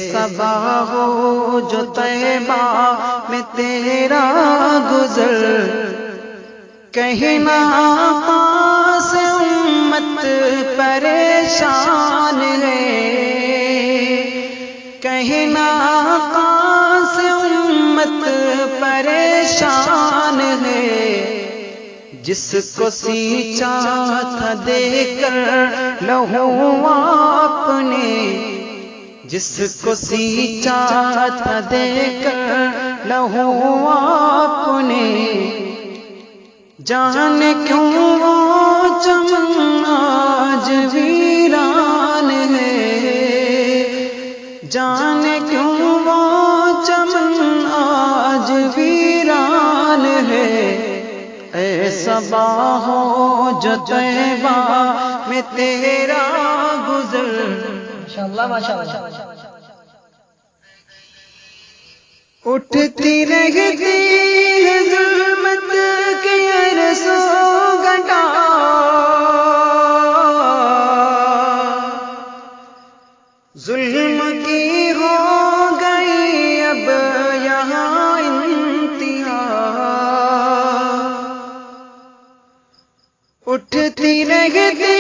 صبا ہو جو طیبہ میں تیرا گزر، کہیں نہ آقا سے امت پریشان ہے، کہیں نہ آقا سے امت پریشان ہے، جس کو سینچا تھا دے کر لہو آپ نے، جس کو سینچا تھا دے کر لہو آپ نے، جانے کیوں وہ چمن آج ویران ہے، جانے کیوں وہ چمن آج ویران ہے، اے صبا ہو جو طیبہ میں تیرا گزر۔ ماشاءاللہ ماشاءاللہ۔ اٹھتی رہتی ہے ظلمت کی عرصوں گھٹا، ظلم کی ہو گئی اب یہاں انتہا، اٹھتی رہتی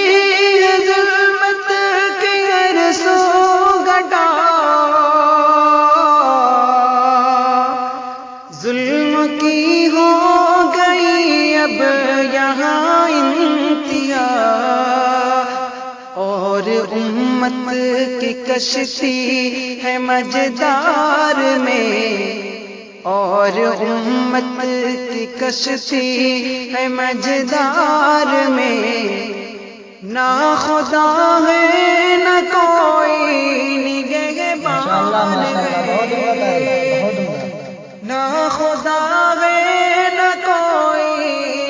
ہے ظلمت کی عرصوں گھٹا، ظلم کی ہو گئی اب یہاں انتہا، اور امت کی کشتی ہے مجدار میں، اور امت کی کشتی ہے مجدار میں، نہ خدا ہے نہ کوئی نگہبان ہے، نہ خدا ہے نہ کوئی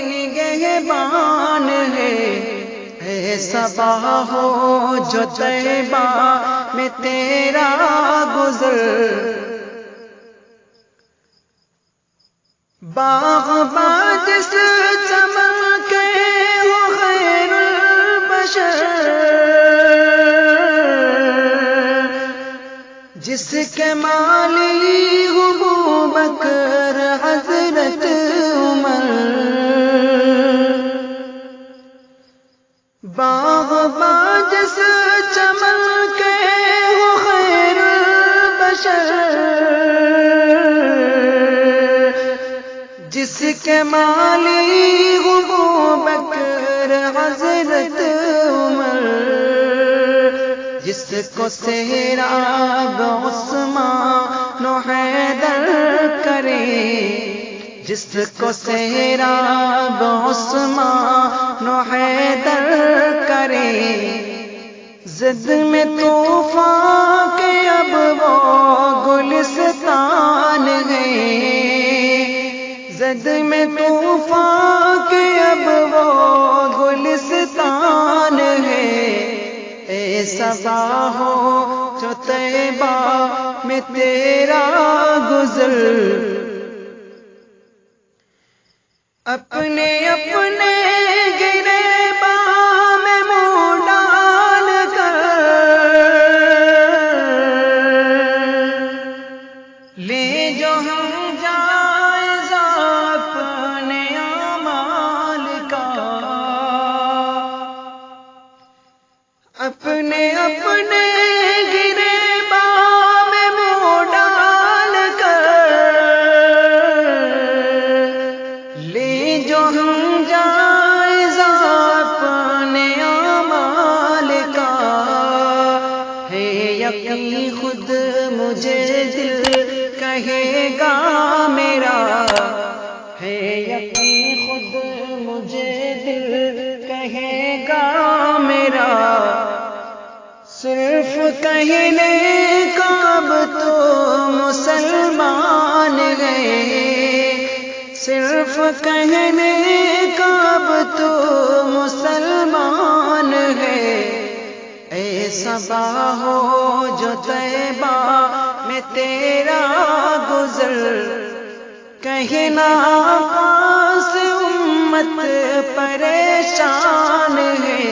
نگہبان ہے، اے صبا ہو جو طیبہ میں تیرا گزر، باغ جس چمن کے وہ خیر البشر، جس کے مالی ہو بکر حضرت عمر، باغ جس چمن کے وہ خیر البشر، جس کے مالی ہو بکر حضرت عمر، جس کو سیراب عثمان و حیدر کرے، جس کو سیراب عثمان و حیدر کرے، زد میں طوفان کے اب وہ گلستان ہے، زد میں طوفان کے اب وہ گلستان ہے، اے صبا ہو جو طیبہ میں تیرا گزر، اپنے اپنے گریباں میں منہ ڈال کر لے جو ہم جائزہ اپنے اعمال کا، اپنے اپنے گریباں میں منہ ڈال کر لے جو ہم جائزہ اپنے اعمال کا، ہے یقین خود مجھے دل کہے گا میرا، ہے یقین خود مجھے دل کہے گا میرا، صرف کہنے کا اب تو مسلمان گئے، صرف کہنے کا اب تو مسلمان ہے، اے صبا ہو جو طیبہ میں تیرا گزر، کہیں نہ آقا سے امت پریشان ہے،